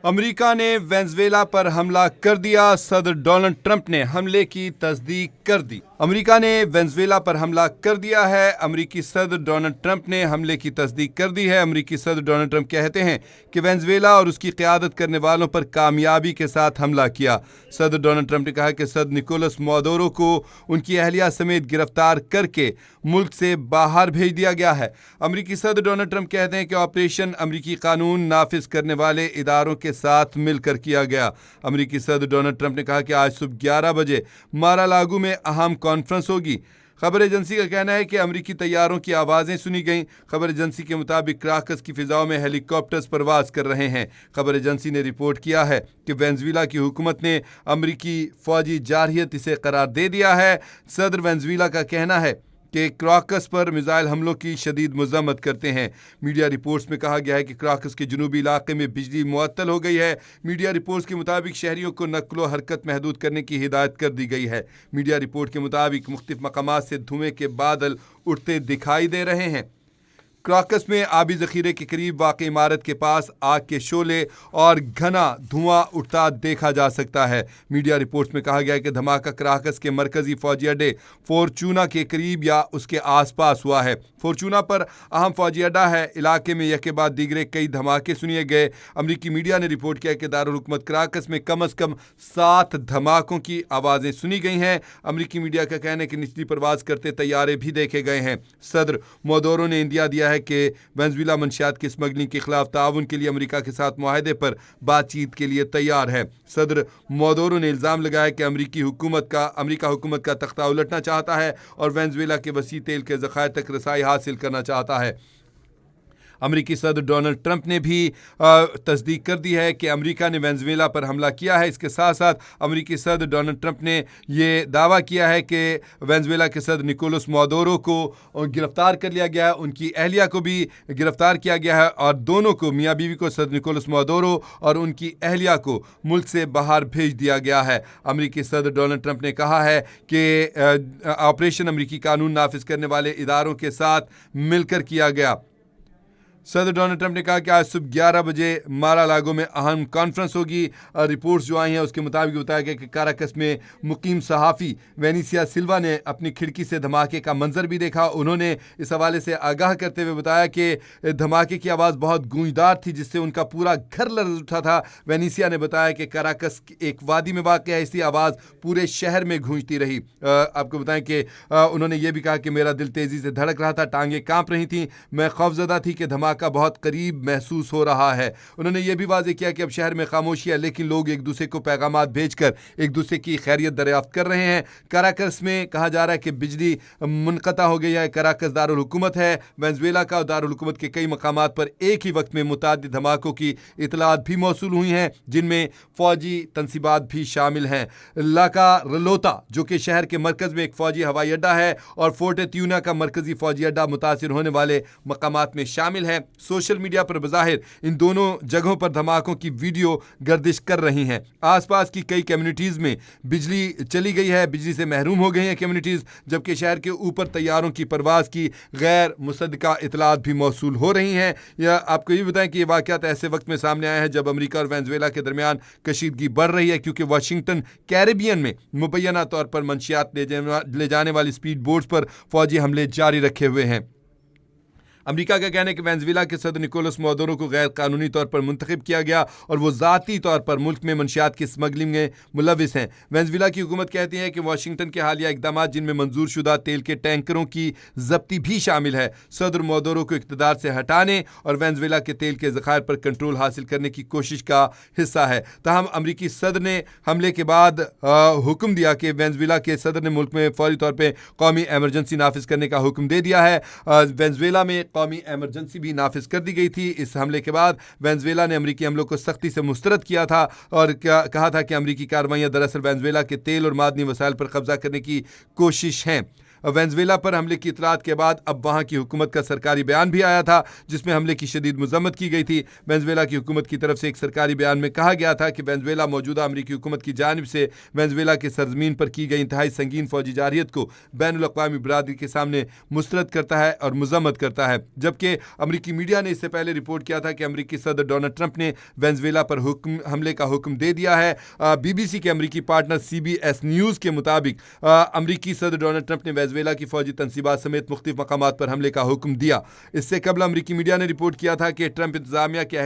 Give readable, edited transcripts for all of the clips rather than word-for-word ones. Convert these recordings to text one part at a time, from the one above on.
America ने Venezuela पर हमला कर दिया। सदर डोनाल्ड ट्रंप ने हमले की तस्दीक कर दी। अमेरिका ने वेनेजुएला पर हमला कर दिया है। अमेरिकी सदर डोनाल्ड ट्रंप ने हमले की तस्दीक कर दी है। अमेरिकी सदर डोनाल्ड ट्रंप कहते हैं कि वेनेजुएला और उसकी क़यादत करने वालों पर कामयाबी के साथ हमला किया। सदर डोनाल्ड ट्रंप ने कहा कि सदर निकोलस मादुरो को उनकी अहलिया समेत गिरफ्तार करके मुल्क से बाहर भेज दिया गया है। अमेरिकी सदर डोनाल्ड ट्रंप कहते हैं कि ऑपरेशन अमेरिकी कानून नाफिज करने वाले इदारों के साथ मिलकर किया गया। अमेरिकी सदर डोनाल्ड ट्रंप ने कहा कि आज सुबह 11 बजे मारा लागू में अहम कॉन्फ्रेंस होगी। खबर एजेंसी का कहना है कि अमेरिकी तैयारों की आवाज़ें सुनी गईं। खबर एजेंसी के मुताबिक क्राकस की फिजाओं में हेलीकॉप्टर्स परवाज कर रहे हैं। खबर एजेंसी ने रिपोर्ट किया है कि वेनेजुएला की हुकूमत ने अमेरिकी फौजी जारहियत इसे करार दे दिया है। सदर वेनेजुएला का कहना है कि क्राकस पर मिसाइल हमलों की शदीद मज़म्मत करते हैं। मीडिया रिपोर्ट्स में कहा गया है कि क्राकस के जनूबी इलाके में बिजली मुअत्तल हो गई है। मीडिया रिपोर्ट्स के मुताबिक शहरियों को नक्लो हरकत महदूद करने की हिदायत कर दी गई है। मीडिया रिपोर्ट के मुताबिक मुख्तलिफ मकामात से धुएं के बादल उठते दिखाई दे रहे हैं। क्राकस में आबी ज़ख़ीरे के करीब वाक़ई इमारत के पास आग के शोले और घना धुआं उठता देखा जा सकता है। मीडिया रिपोर्ट्स में कहा गया है कि धमाका क्राकस के मरकज़ी फ़ौजी अड्डे फोर्चूना के करीब या उसके आसपास हुआ है। फोर्चूना पर अहम फ़ौजी अड्डा है। इलाके में यके बाद दीगरे कई धमाके सुनिए गए। अमरीकी मीडिया ने रिपोर्ट किया कि दारुल हुकूमत क्राकस में कम अज़ कम 7 धमाकों की आवाज़ें सुनी गई हैं। अमरीकी मीडिया का कहना है कि निचली परवाज़ करते तैयारे भी देखे गए हैं। सदर मादुरो ने इंदिया दिया है कि वेनेजुएला मंशियात की स्मगलिंग के खिलाफ ताउन के लिए अमेरिका के साथ मुआहदे पर बातचीत के लिए तैयार है। सदर मादुरो ने इल्ज़ाम लगाया कि अमेरिका हुकूमत का तख्ता उलटना चाहता है और वेनेजुएला के वसी तेल के ज़खायर तक रसाई हासिल करना चाहता है। अमेरिकी सदर डोनाल्ड ट्रंप ने भी तस्दीक कर दी है कि अमेरिका ने वेनेजुएला पर हमला किया है। इसके साथ साथ अमेरिकी सदर डोनाल्ड ट्रंप ने ये दावा किया है कि वेनेजुएला के सदर निकोलस मादुरो को गिरफ्तार कर लिया गया है, उनकी अहलिया को भी गिरफ्तार किया गया है और दोनों को, मियाँ बीवी को, सदर निकोलस मादुरो और उनकी अहलिया को मुल्क से बाहर भेज दिया गया है। अमेरिकी सदर डोनाल्ड ट्रंप ने कहा है कि ऑपरेशन अमेरिकी कानून नाफिज करने वाले इदारों के साथ मिलकर किया गया। सदर डोनाल्ड ट्रंप ने कहा कि आज सुबह 11 बजे मारा लागो में अहम कॉन्फ्रेंस होगी। रिपोर्ट्स जो आई हैं उसके मुताबिक बताया गया कि काराकस में मुकीम सहाफ़ी वेनिसिया सिल्वा ने अपनी खिड़की से धमाके का मंजर भी देखा। उन्होंने इस हवाले से आगाह करते हुए बताया कि धमाके की आवाज़ बहुत गूंजदार थी जिससे उनका पूरा घर लर्ज़ उठा था। वेनिसिया ने बताया कि काराकस एक वादी में वाक़ है, इसकी आवाज़ पूरे शहर में गूंजती रही। आपको बताएं कि उन्होंने ये भी कहा कि मेरा दिल तेज़ी से धड़क रहा था, टांगें काँप रही थीं, मैं खौफज़दा थी कि धमाका का बहुत करीब महसूस हो रहा है। उन्होंने ये भी वाज़ेह किया कि अब शहर में खामोशी है लेकिन लोग एक दूसरे को पैगामात भेजकर एक दूसरे की खैरियत दरियाफ्त कर रहे हैं। काराकस में कहा जा रहा है कि बिजली मुनक़ता हो गई है। काराकस दारुल हुकूमत है वेनेजुएला का। दारुल हुकूमत के कई मकामात पर एक ही वक्त में मुतअद्दिद धमाकों की इतलात भी मौसूल हुई हैं जिनमें फ़ौजी तनसीबात भी शामिल हैं। लाका रलोता जो कि शहर के मरकज़ में एक फ़ौजी हवाई अड्डा है और फोर्ट ट्यूना का मरकज़ी फ़ौजी अड्डा मुतासिर होने वाले मकामात में शामिल है। सोशल मीडिया पर बज़ाहिर इन दोनों जगहों पर धमाकों की वीडियो गर्दिश कर रही हैं। आसपास की कई कम्युनिटीज़ में बिजली चली गई है, बिजली से महरूम हो गई हैं कम्युनिटीज़, जबकि शहर के ऊपर तैयारों की परवाज़ की गैर मुसद्दका इतलात भी मौसूल हो रही हैं। या आपको ये बताएं कि ये वाक़यात ऐसे वक्त में सामने आया है जब अमेरिका और वेनेजुएला के दरमियान कशीदगी बढ़ रही है क्योंकि वाशिंगटन कैरेबियन में मुबैना तौर पर मंशियात ले जाने वाली स्पीड बोट्स पर फ़ौजी हमले जारी रखे हुए हैं। अमेरिका का कहना है कि वेनेजुएला के सदर निकोलस मादुरो को गैर कानूनी तौर पर मुंतखब किया गया और वो ज़ाती तौर पर मुल्क में मंशियात की स्मगलिंग में मुलविस हैं। वेनेजुएला की हुकूमत कहती है कि वाशिंगटन के हालिया इक़दाम जिनमें मंजूर शुदा तेल के टैंकरों की जब्ती भी शामिल है सदर मादुरो को इक़्तिदार से हटाने और वेनेजुएला के तेल के ज़खायर पर कंट्रोल हासिल करने की कोशिश का हिस्सा है। ताहम अमरीकी सदर ने हमले के बाद हुक्म दिया कि वेनेजुएला के सदर ने मुल्क में फौरी तौर पर कौमी एमरजेंसी नाफिज करने का हुक्म दे दिया है। वेनेजुएला में कौमी एमरजेंसी भी नाफिज कर दी गई थी। इस हमले के बाद वेनेजुएला ने अमरीकी हमलों को सख्ती से मुस्तरद किया था और कहा था कि अमरीकी कार्रवाइयाँ दरअसल वेनेजुएला के तेल और मादनी वसाइल पर कब्जा करने की कोशिश हैं। वेनेजुएला पर हमले की इतलात के बाद अब वहां की हुकूमत का सरकारी बयान भी आया था, जिसमें हमले की शदीद मजम्मत की गई थी। वेनेजुएला की हुकूमत की तरफ से एक सरकारी बयान में कहा गया था कि वेनेजुएला मौजूदा अमरीकी हुकूमत की जानिब से वेनेजुएला के सरजमीन पर की गई इंतहाई संगीन फौजी जारहियत को बैनुल-अक़वामी बिरादरी के सामने मुस्तरद करता है और मजम्मत करता है। जबकि अमरीकी मीडिया ने इससे पहले रिपोर्ट किया था कि अमरीकी सदर डोनाल्ड ट्रंप ने वेनेजुएला पर हमले का हुक्म दे दिया है। BBC के अमरीकी पार्टनर CBS न्यूज़ के मुताबिक अमरीकी सदर डोनाल्ड ट्रंप ने वेनेजुएला की फौजी तनसीबात समेत मुख्तलिफ मकामात पर हमले का हुक्म दिया। इससे कबल अमरीकी मीडिया ने रिपोर्ट किया था कि ट्रंप इंतजामिया के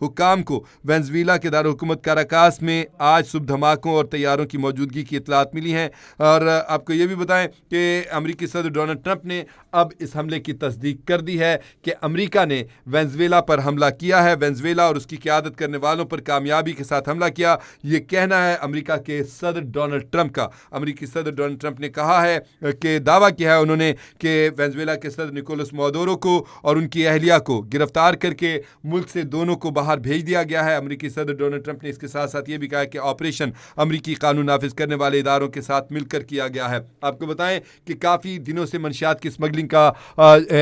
हुक्काम को वेनेजुएला के दारुल-हुकूमत काराकास में आज सुबह धमाकों और तैयारों की मौजूदगी की इतलात मिली हैं। और आपको ये भी बताएं कि अमरीकी सदर डोनाल्ड ट्रंप ने अब इस हमले की तस्दीक कर दी है कि अमरीका ने वेनेजुएला पर हमला किया है। वेनेजुएला और उसकी क़यादत करने वालों पर कामयाबी के साथ हमला किया, ये कहना है अमरीका के सदर डोनाल्ड ट्रंप का। अमरीकी सदर डोनाल्ड ट्रंप ने कहा है कि दावा किया है उन्होंने कि वेनेजुएला के सदर निकोलस मादुरो को और उनकी अहलिया को गिरफ्तार करके मुल्क से दोनों को बाहर भेज दिया गया है। अमरीकी सदर डोनाल्ड ट्रंप ने इसके साथ साथ ये भी कहा कि ऑपरेशन अमरीकी कानून नाफिज करने वाले इदारों के साथ मिलकर किया गया है। आपको बताएं कि काफ़ी दिनों से मंशियात की स्मगलिंग का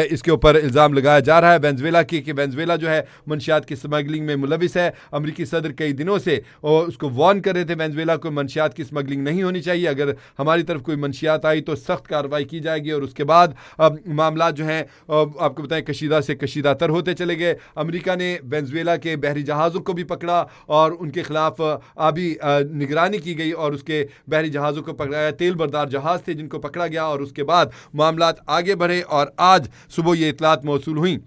इसके ऊपर इल्ज़ाम लगाया जा रहा है वेनेजुएला की, कि वेनेजुएला जो है मंशियात की स्मगलिंग में मुलविस है। अमरीकी सदर कई दिनों से उसको वार्न कर रहे थे वेनेजुएला को मंशियात की स्मगलिंग नहीं होनी चाहिए, अगर हमारी तरफ कोई मंशियात आई तो सख्त कार्रवाई की जाएगी। और उसके बाद मामला जो हैं आपको बताएं कशीदा से कशीदा तर होते चले गए। अमरीका ने वेनेजुएला के बहरी जहाज़ों को भी पकड़ा और उनके खिलाफ आबी निगरानी की गई और उसके बहरी जहाज़ों को पकड़ाया। तेल बरदार जहाज़ थे जिनको पकड़ा गया और उसके बाद मामला आगे बढ़े और आज सुबह ये इतलात मौसूल हुई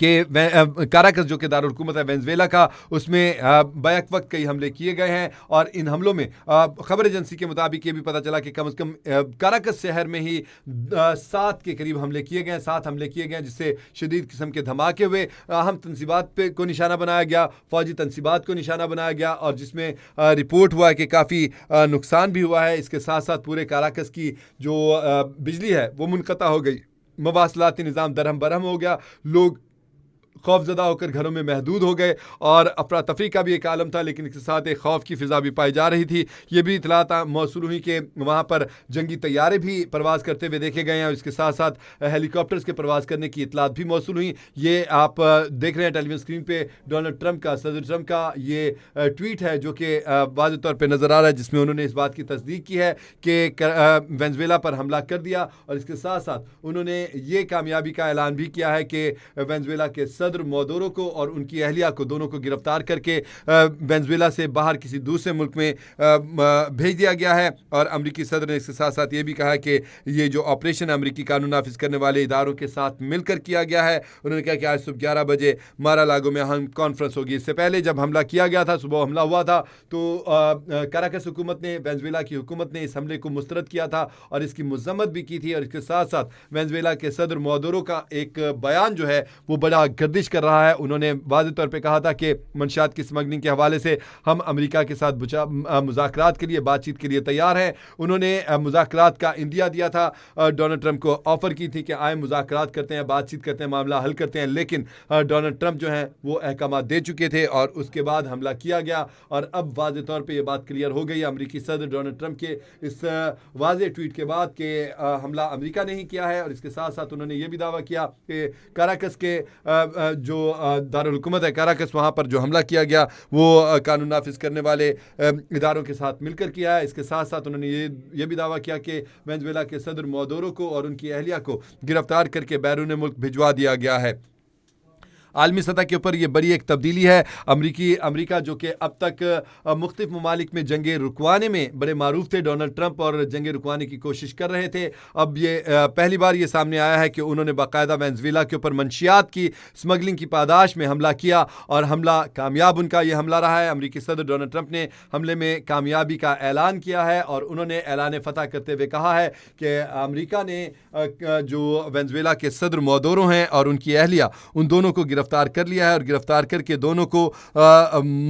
कि काराकस जो कि दारुल-हुकूमत है वेनेजुएला का, उसमें बैक वक्त कई हमले किए गए हैं। और इन हमलों में खबर एजेंसी के मुताबिक ये भी पता चला कि कम से कम काराकस शहर में ही 7 के करीब हमले किए गए हैं, 7 हमले किए गए हैं, जिससे शदीद किस्म के धमाके हुए। अहम तनसीबात को निशाना बनाया गया, फौजी तनसीबात को निशाना बनाया गया और जिसमें रिपोर्ट हुआ है कि काफ़ी नुकसान भी हुआ है। इसके साथ साथ पूरे काराकस की जो बिजली है वो मुनक़ता हो गई, मवासलाती निज़ाम दरहम बरहम हो गया, लोग खौफजदा होकर घरों में महदूद हो गए और अफरा तफरी का भी एक आलम था, लेकिन इसके साथ एक खौफ की फ़िज़ा भी पाई जा रही थी। ये भी इतलात मौसूल हुई कि वहाँ पर जंगी तैयारे भी परवाज़ करते हुए देखे गए हैं और इसके साथ साथ हेलीकॉप्टर्स के परवाज़ करने की इतलात भी मौसूल हुई। ये आप देख रहे हैं टेलीविज़न स्क्रीन पर डोनाल्ड ट्रंप का, सदर ट्रंप का ये ट्वीट है जो कि वाज़ेह तौर पर नज़र आ रहा है, जिसमें उन्होंने इस बात की तस्दीक की है कि वेनेजुएला पर हमला कर दिया। और इसके साथ साथ उन्होंने ये कामयाबी का ऐलान भी किया है कि वेनेजुएला के सदर मादुरो को और उनकी अहलिया को दोनों को गिरफ्तार करके वेनेजुएला से बाहर किसी दूसरे मुल्क में भेज दिया गया है। और अमरीकी सदर ने इसके साथ साथ ये भी कहा कि ये जो ऑपरेशन अमरीकी कानून नाफिज करने वाले इदारों के साथ मिलकर किया गया है। उन्होंने कहा कि आज सुबह 11 बजे मारा लागो में अहम कॉन्फ्रेंस होगी। इससे पहले जब हमला किया गया था, सुबह हमला हुआ था, तो काराकस हुकूमत ने, वेनेजुएला की हुकूमत ने इस हमले को मुस्तरद किया था और इसकी मजम्मत भी की थी। और इसके साथ साथ वेनेजुएला के सदर मादुरो का एक बयान जो है वो बड़ा गर्दिश कर रहा है। उन्होंने वाज़ेह तौर पे कहा था कि मंशियात की स्मगलिंग के हवाले से हम अमेरिका के साथ मुज़ाकरात के लिए, बातचीत के लिए तैयार हैं। उन्होंने मुज़ाकरात का इंदिया दिया था, डोनाल्ड ट्रंप को ऑफ़र की थी कि आए मुज़ाकरात करते हैं, बातचीत करते हैं, मामला हल करते हैं। लेकिन डोनाल्ड ट्रंप जो हैं वो अहकाम दे चुके थे और उसके बाद हमला किया गया। और अब वाज़ेह तौर पर यह बात क्लियर हो गई अमरीकी सदर डोनाल्ड ट्रंप के इस वाज़ेह ट्वीट के बाद कि हमला अमरीका ने ही किया है। और इसके साथ साथ उन्होंने ये भी दावा किया कि काराकस के जो दारुल हुकूमत है काराकस, वहाँ पर जो हमला किया गया वो कानून नाफिज करने वाले इदारों के साथ मिलकर किया है। इसके साथ साथ उन्होंने ये भी दावा किया कि वेनेजुएला के सदर मादुरो को और उनकी अहलिया को गिरफ्तार करके बैरून मुल्क भिजवा दिया गया है। आलमी सतह के ऊपर ये बड़ी एक तब्दीली है। अमरीका जो कि अब तक मुख्तलिफ ममालिक में जंगे रुकवाने में बड़े मारूफ थे, डोनाल्ड ट्रंप और जंगे रुकवाने की कोशिश कर रहे थे। अब ये पहली बार ये सामने आया है कि उन्होंने बाकायदा वेनेजुएला के ऊपर मंशियात की स्मगलिंग की पादाश में हमला किया और हमला कामयाब उनका ये हमला रहा है। अमरीकी सदर डोनाल्ड ट्रंप ने हमले में कामयाबी का ऐलान किया है और उन्होंने ऐलान फ़तह करते हुए कहा है कि अमरीका ने जो वेनेजुएला के सदर मादुरो हैं और उनकी अहलिया, उन दोनों को गिरफ्तार कर लिया है और गिरफ्तार करके दोनों को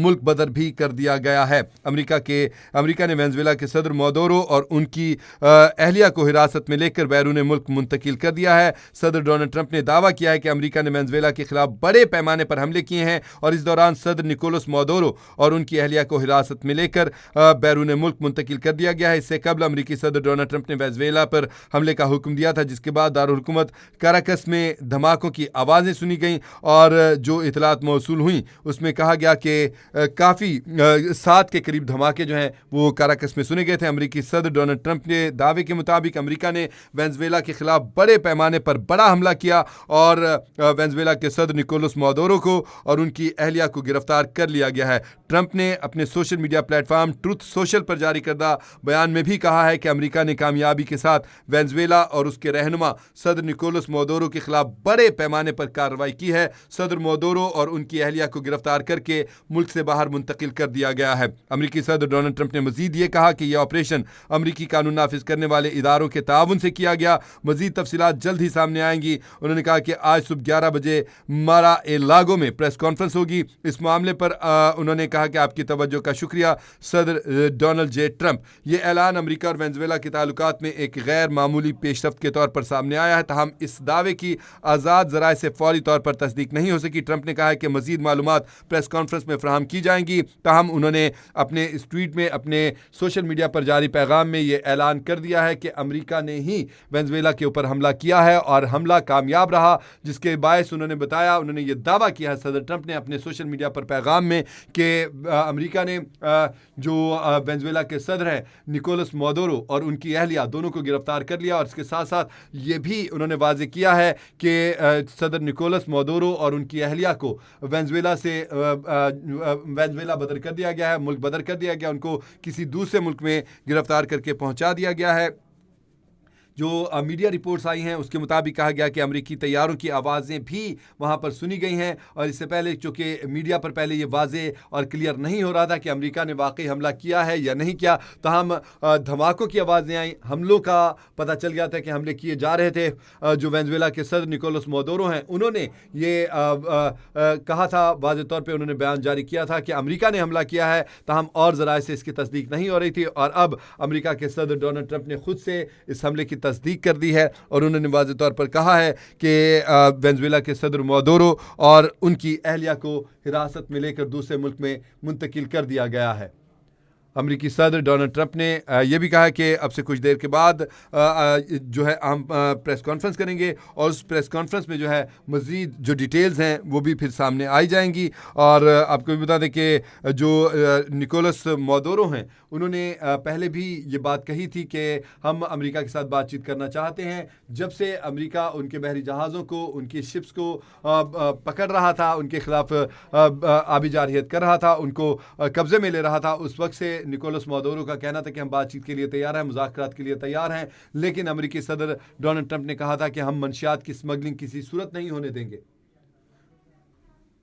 मुल्क बदर भी कर दिया गया है। अमेरिका ने वेनेजुएला के सदर मोदोरो और उनकी अहलिया को हिरासत में लेकर बैरून मुल्क मुंतकिल कर दिया है। सदर डोनाल्ड ट्रंप ने दावा किया है कि अमेरिका ने वेनेजुएला के खिलाफ बड़े पैमाने पर हमले किए हैं और इस दौरान सदर निकोलस मोदोरो और उनकी अहलिया को हिरासत में लेकर बैरून मुल्क मुंतकिल कर दिया गया है। इससे कबल अमेरिकी सदर डोनाल्ड ट्रंप ने वेनेजुएला पर हमले का हुक्म दिया था, जिसके बाद दारुल हुकूमत कराकस में धमाकों की आवाज़ें सुनी गईं और जो इतलात मौसूल हुई उसमें कहा गया कि काफ़ी 7 के करीब धमाके जो हैं वो कराकस में सुने गए थे। अमेरिकी सदर डोनाल्ड ट्रंप ने दावे के मुताबिक अमेरिका ने वेनेजुएला के खिलाफ बड़े पैमाने पर बड़ा हमला किया और वेनेजुएला के सदर निकोलस मोदोरो को और उनकी अहलिया को गिरफ्तार कर लिया गया है। ट्रंप ने अपने social media platform truth social पर जारी करदा बयान में भी कहा है कि अमेरिका ने कामयाबी के साथ वेनेजुएला और उसके रहनुमा सदर निकोलस मोदोरो के खिलाफ बड़े पैमाने पर कार्रवाई की है। सदर मोदोरो और उनकी अहलिया को गिरफ्तार करके मुल्क से बाहर मुंतकिल कर दिया गया है। अमेरिकी सदर डोनाल्ड ट्रंप ने मजीद ये कहा कि यह ऑपरेशन अमेरिकी कानून नाफिज करने वाले इदारों के ताउन से किया गया। मजीद तफसीलात जल्द ही सामने आएंगी। उन्होंने कहा कि आज सुबह 11 बजे मारा ए लागो में प्रेस कॉन्फ्रेंस होगी। इस मामले पर उन्होंने कहा कि आपकी तवज्जो का शुक्रिया सदर डोनाल्ड जे ट्रंप। ये ऐलान अमेरिका और वेनेजुएला के ताल्लुकात में एक गैर मामूली पेशरफ्त के तौर पर सामने आया है। तहम इस दावे की आज़ाद ज़राए से फौरी तौर पर तस्दीक नहीं हो सकी। ट्रंप ने कहा है कि मजीद मालूमात प्रेस कॉन्फ्रेंस में फराहम की जाएंगी। तहम उन्होंने अपने इस ट्वीट में अपने सोशल मीडिया पर जारी पैगाम में ये ऐलान कर दिया है कि अमेरिका ने ही वेनेजुएला के ऊपर हमला किया है और हमला कामयाब रहा, जिसके बायस उन्होंने ये दावा किया है सदर ट्रंप ने अपने सोशल मीडिया पर पैगाम में कि अमेरिका ने जो वेनेजुएला के सदर हैं निकोलस मोदोरो और उनकी अहलिया दोनों को गिरफ्तार कर लिया और इसके साथ साथ ये भी उन्होंने वाजे किया है कि सदर निकोलस मोदोरो और उनकी अहलिया को वेनेजुएला बदर कर दिया गया है, मुल्क बदर कर दिया गया, उनको किसी दूसरे मुल्क में गिरफ्तार करके पहुंचा दिया गया है। जो मीडिया रिपोर्ट्स आई हैं उसके मुताबिक कहा गया कि अमेरिकी तैयारों की आवाज़ें भी वहाँ पर सुनी गई हैं और इससे पहले चूँकि मीडिया पर पहले ये वाजे और क्लियर नहीं हो रहा था कि अमेरिका ने वाकई हमला किया है या नहीं किया, तहम धमाकों की आवाज़ें आई, हमलों का पता चल गया था कि हमले किए जा रहे थे। जो वेनेजुएला के सदर निकोलस मोदोरो हैं उन्होंने ये कहा था, वाज़े तौर पर उन्होंने बयान जारी किया था कि अमेरिका ने हमला किया है, तहम और ज़राए से इसकी तस्दीक नहीं हो रही थी और अब अमेरिका के सदर डोनाल्ड ट्रंप ने खुद से इस हमले की तस्दीक कर दी है और उन्होंने वाज़े तौर पर कहा है कि वेनेजुएला के सदर मोदोरो और उनकी अहलिया को हिरासत में लेकर दूसरे मुल्क में मुंतकिल कर दिया गया है। अमेरिकी सदर डोनाल्ड ट्रंप ने यह भी कहा कि अब से कुछ देर के बाद जो है हम प्रेस कॉन्फ्रेंस करेंगे और उस प्रेस कॉन्फ्रेंस में जो है मज़ीद जो डिटेल्स हैं वो भी फिर सामने आई जाएंगी। और आपको भी बता दें कि जो निकोलस मोदोरो हैं उन्होंने पहले भी ये बात कही थी कि हम अमेरिका के साथ बातचीत करना चाहते हैं। जब से अमेरिका उनके बहरी जहाज़ों को, उनकी शिप्स को पकड़ रहा था, उनके खिलाफ आबी जारहियत कर रहा था, उनको कब्ज़े में ले रहा था, उस वक्त से निकोलस मोदोरो का कहना था कि हम बातचीत के लिए तैयार हैं, मुज़ाकरात के लिए तैयार हैं। लेकिन अमेरिकी सदर डोनाल्ड ट्रंप ने कहा था कि हम मंशियात की स्मगलिंग किसी सूरत नहीं होने देंगे।